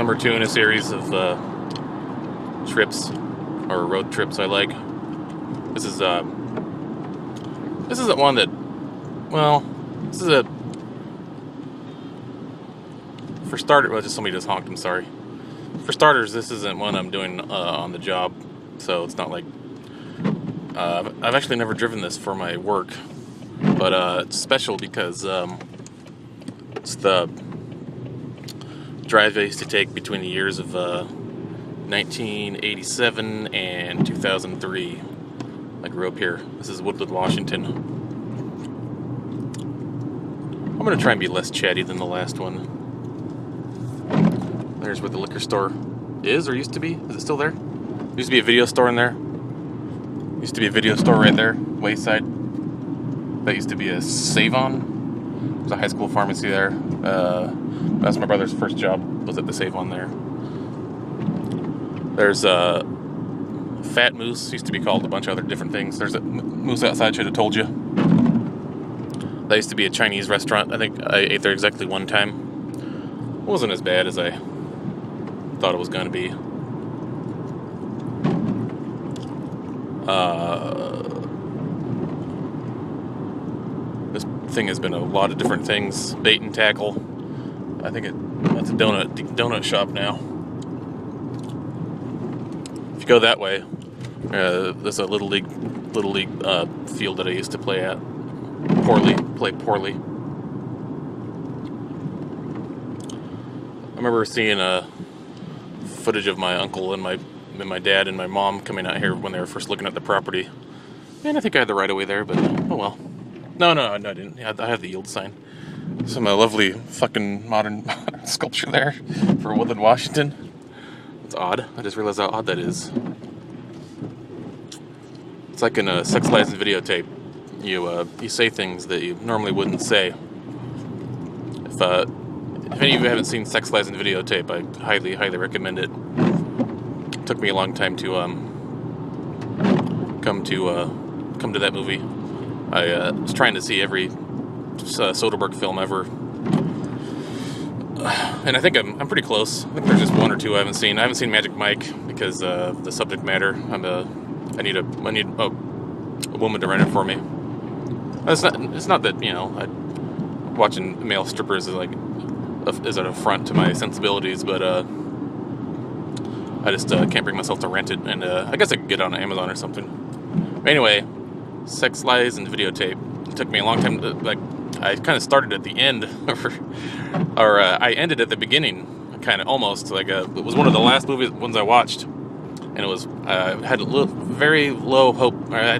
number 2 in a series of trips or road trips I like. This isn't one that, well, this is a, for starters, well, just somebody just honked, I'm sorry. For starters, this isn't one I'm doing on the job, so it's not like, I've actually never driven this for my work, but it's special because it's the drive I used to take between the years of 1987 and 2003. I grew up here. This is Woodland, Washington. I'm going to try and be less chatty than the last one. There's where the liquor store is, or used to be. Is it still there? There used to be a video store in there. Used to be a video store right there, Wayside. That used to be a Save-On. There's a high school pharmacy there. That's my brother's first job, was at the Save-On there. There's a Fat Moose, used to be called a bunch of other different things. There's a Moose outside, should have told you. That used to be a Chinese restaurant. I think I ate there exactly one time. It wasn't as bad as I thought it was going to be. This thing has been a lot of different things. Bait and tackle. I think that's a donut shop now. If you go that way, there's a little league field that I used to play at. Play poorly. I remember seeing footage of my uncle and my dad and my mom coming out here when they were first looking at the property. And I think I had the right of way there, but oh well. No, I didn't. Yeah, I have the yield sign. Some lovely fucking modern sculpture there for Woodland, Washington. It's odd. I just realized how odd that is. It's like in a sex, lies, and videotape. You say things that you normally wouldn't say. If any of you haven't seen Sex, Lies, and Videotape, I highly recommend it. It took me a long time to come to that movie. I was trying to see every Soderbergh film ever, and I think I'm pretty close. I think there's just one or two I haven't seen. I haven't seen Magic Mike because the subject matter. I need a woman to rent it for me. It's not that, you know, watching male strippers is an affront to my sensibilities, but I just can't bring myself to rent it, and I guess I could get it on Amazon or something. But anyway, Sex, Lies, and Videotape. It took me a long time to, I kind of started at the end, or I ended at the beginning, kind of almost. It was one of the last ones I watched, and it was had very low hope. I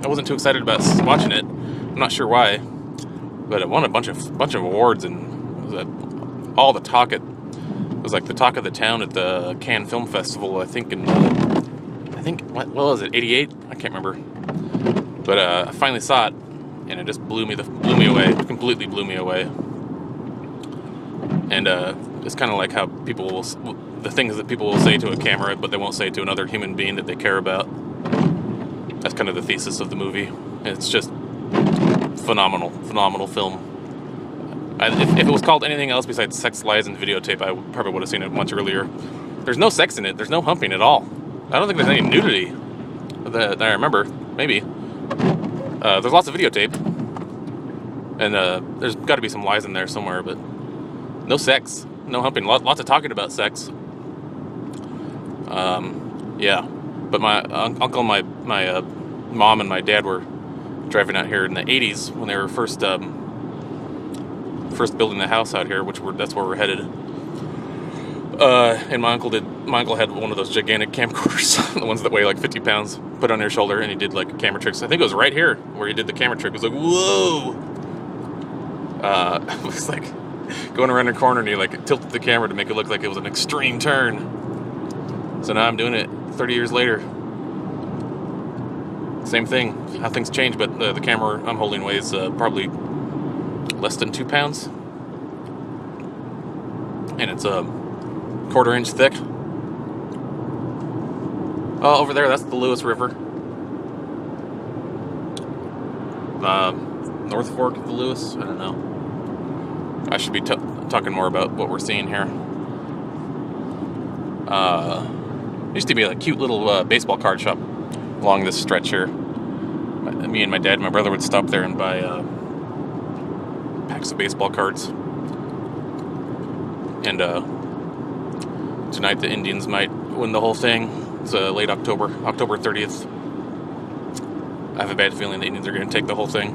wasn't too excited about watching it. I'm not sure why, but it won a bunch of awards, and all the talk. It was like the talk of the town at the Cannes Film Festival. I think what was it, 88? I can't remember. But I finally saw it, and it just completely blew me away. And it's kind of like how the things that people will say to a camera, but they won't say to another human being that they care about. That's kind of the thesis of the movie. It's just phenomenal film. If it was called anything else besides Sex, Lies, and Videotape, I probably would have seen it much earlier. There's no sex in it. There's no humping at all. I don't think there's any nudity that I remember. Maybe. There's lots of videotape. And there's got to be some lies in there somewhere, but no sex. No humping. Lots of talking about sex. Yeah. But my uncle and my mom and my dad were driving out here in the 80s when they were first building the house out here, that's where we're headed. And my uncle had one of those gigantic camcorders, the ones that weigh like 50 pounds, put on your shoulder, and he did like camera tricks. I think it was right here where he did the camera trick. It was like, whoa! It was like going around a corner, and he like tilted the camera to make it look like it was an extreme turn. So now I'm doing it 30 years later. Same thing, how things change, but the camera I'm holding weighs probably less than 2 pounds. And it's a 1/4 inch thick. Oh, over there, that's the Lewis River. North Fork of the Lewis? I don't know. I should be talking more about what we're seeing here. Used to be a cute little baseball card shop along this stretch here. Me and my dad and my brother would stop there and buy packs of baseball cards. And tonight the Indians might win the whole thing. It's late October, October 30th. I have a bad feeling the Indians are going to take the whole thing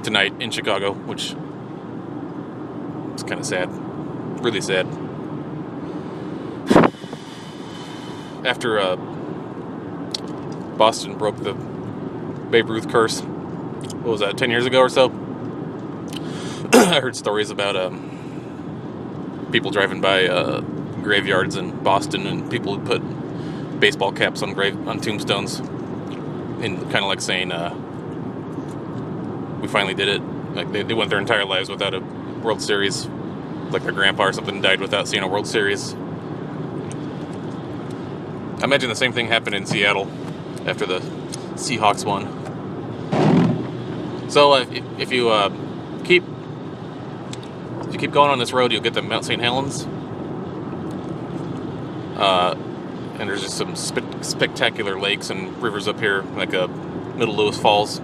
tonight in Chicago, which is kind of sad. Really sad. After Boston broke the Babe Ruth curse, what was that, 10 years ago or so? I heard stories about people driving by graveyards in Boston, and people would put baseball caps on tombstones, and kind of like saying, "We finally did it." Like they went their entire lives without a World Series, like their grandpa or something died without seeing a World Series. I imagine the same thing happened in Seattle after the Seahawks won. So if you keep going on this road, you'll get to Mount St. Helens. And there's just some spectacular lakes and rivers up here, like Middle Lewis Falls.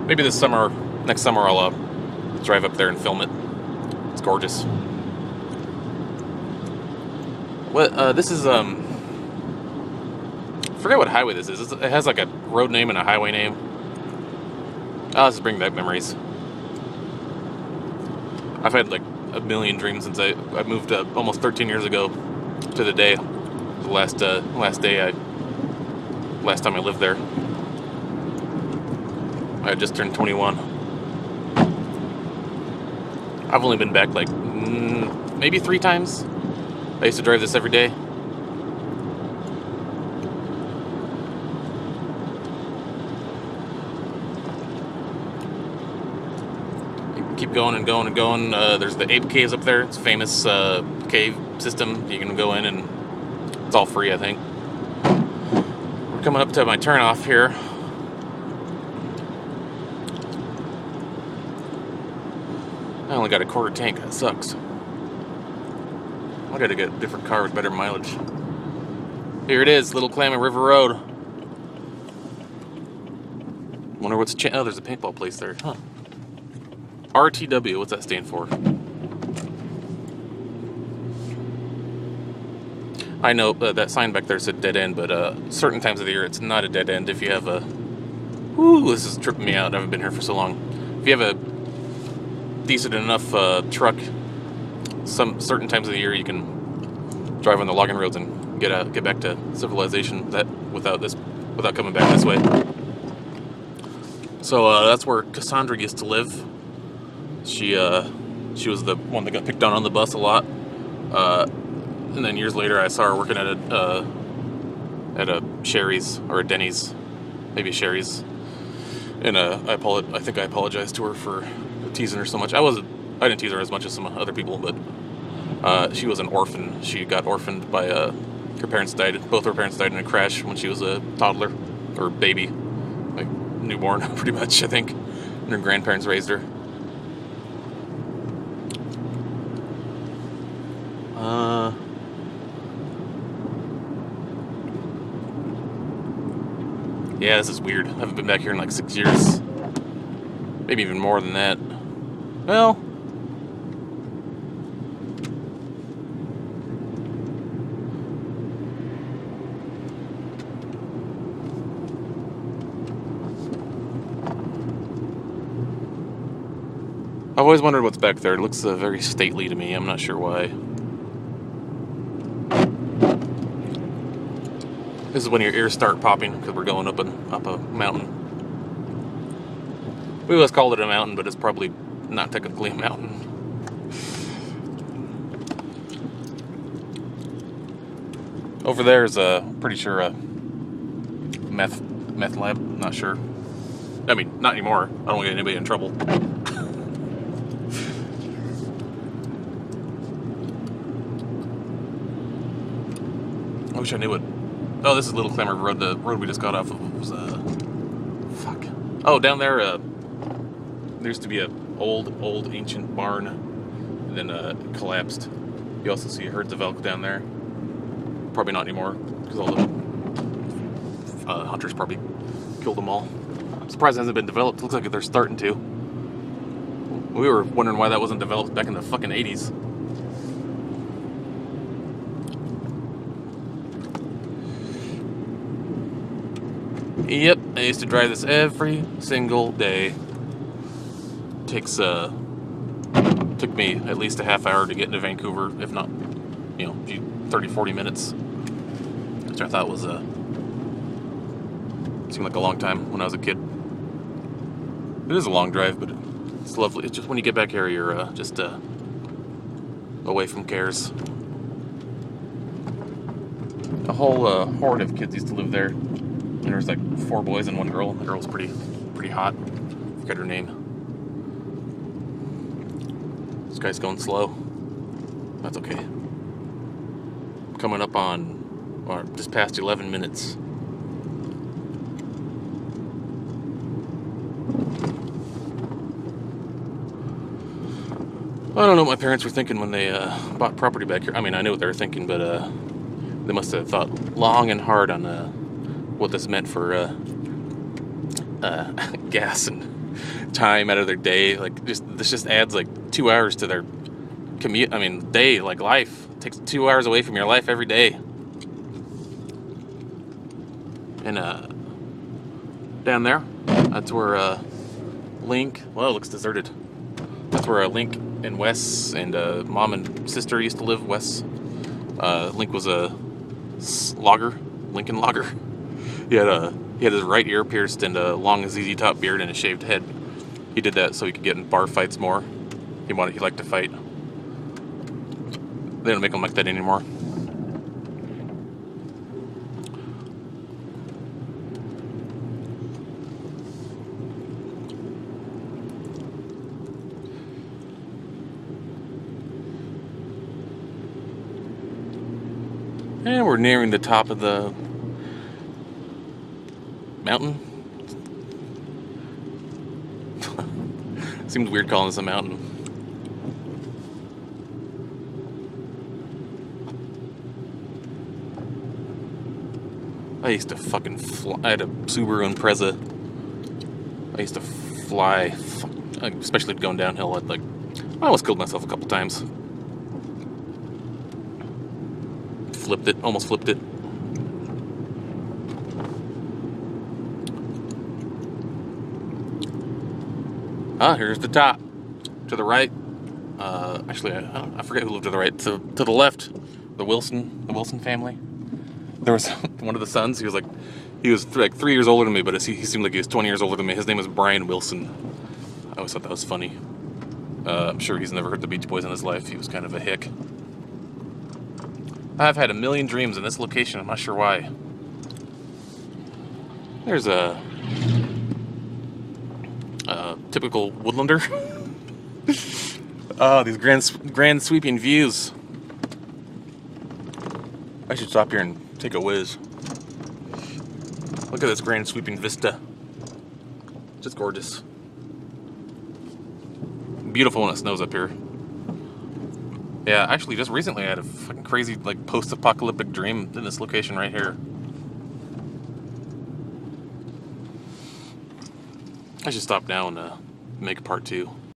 Maybe next summer I'll drive up there and film it. It's gorgeous. This is forget what highway this is. It has like a road name and a highway name. I'll just bring back memories. I've had like a million dreams since I moved almost 13 years ago to the day. The last time I lived there. I had just turned 21. I've only been back like maybe 3 times. I used to drive this every day. Keep going and going and going. There's the Ape Caves up there. It's a famous cave system. You can go in and it's all free, I think. We're coming up to my turnoff here. I only got a quarter tank. That sucks. I gotta get a different car with better mileage. Here it is, Little Kalama River Road. Wonder what's oh, there's a paintball place there, huh? RTW, what's that stand for? I know that sign back there said dead end, but certain times of the year it's not a dead end if you have a... Ooh, this is tripping me out. I haven't been here for so long. If you have a decent enough truck, some certain times of the year you can drive on the logging roads and get back to civilization without coming back this way. So that's where Cassandra used to live. She was the one that got picked on the bus a lot. And then years later, I saw her working at a Sherry's or a Denny's, maybe Sherry's. And I think I apologized to her for teasing her so much. I didn't tease her as much as some other people, but she was an orphan. She got orphaned by her parents died. Both her parents died in a crash when she was a toddler or baby, like newborn, pretty much. I think, and her grandparents raised her. Yeah, this is weird. I haven't been back here in like 6 years. Maybe even more than that. Well... I've always wondered what's back there. It looks very stately to me. I'm not sure why. This is when your ears start popping because we're going up a mountain. We always called it a mountain, but it's probably not technically a mountain. Over there is pretty sure a meth lab. Not sure. I mean, not anymore. I don't want to get anybody in trouble. I wish I knew it. Oh, this is Little Kalama Road. The road we just got off of was, fuck. Oh, down there, there used to be a old ancient barn, and then, it collapsed. You also see herds of elk down there. probably not anymore, because all the hunters probably killed them all. I'm surprised it hasn't been developed. Looks like they're starting to. We were wondering why that wasn't developed back in the fucking 80s. Yep, I used to drive this every single day. Took me at least a half hour to get into Vancouver, if not, 30, 40 minutes. Which I thought was seemed like a long time when I was a kid. It is a long drive, but it's lovely. It's just when you get back here, you're just away from cares. A whole horde of kids used to live there. And there was like 4 boys and 1 girl. The girl was pretty hot. I forget her name. This guy's going slow. That's okay. Coming up on, or just past 11 minutes. I don't know what my parents were thinking when they bought property back here. I mean, I knew what they were thinking, but they must have thought long and hard on what this meant for gas and time out of their day. Like, this just adds like 2 hours to their commute. I mean, day, like life. It takes 2 hours away from your life every day. And down there, that's where Link. Well, it looks deserted. That's where Link and Wes and mom and sister used to live. Wes, Link was a logger, Lincoln logger. He had his right ear pierced and a long ZZ Top beard and a shaved head. He did that so he could get in bar fights more. He liked to fight. They don't make him like that anymore. And we're nearing the top of the mountain. Seems weird calling this a mountain. I used to fucking fly. I had a Subaru Impreza. I used to fly, especially going downhill. I almost killed myself a couple times. Almost flipped it. Here's the top. To the right. Actually, I forget who lived to the right. To the left, the Wilson family. There was one of the sons. He was like 3 years older than me, but he seemed like he was 20 years older than me. His name was Brian Wilson. I always thought that was funny. I'm sure he's never heard the Beach Boys in his life. He was kind of a hick. I've had a million dreams in this location. I'm not sure why. There's a typical woodlander. Oh, these grand sweeping views. I should stop here and take a whiz. Look at this grand sweeping vista. Just gorgeous. Beautiful when it snows up here. Yeah, actually, just recently I had a fucking crazy, post-apocalyptic dream in this location right here. I should stop now and make a part 2.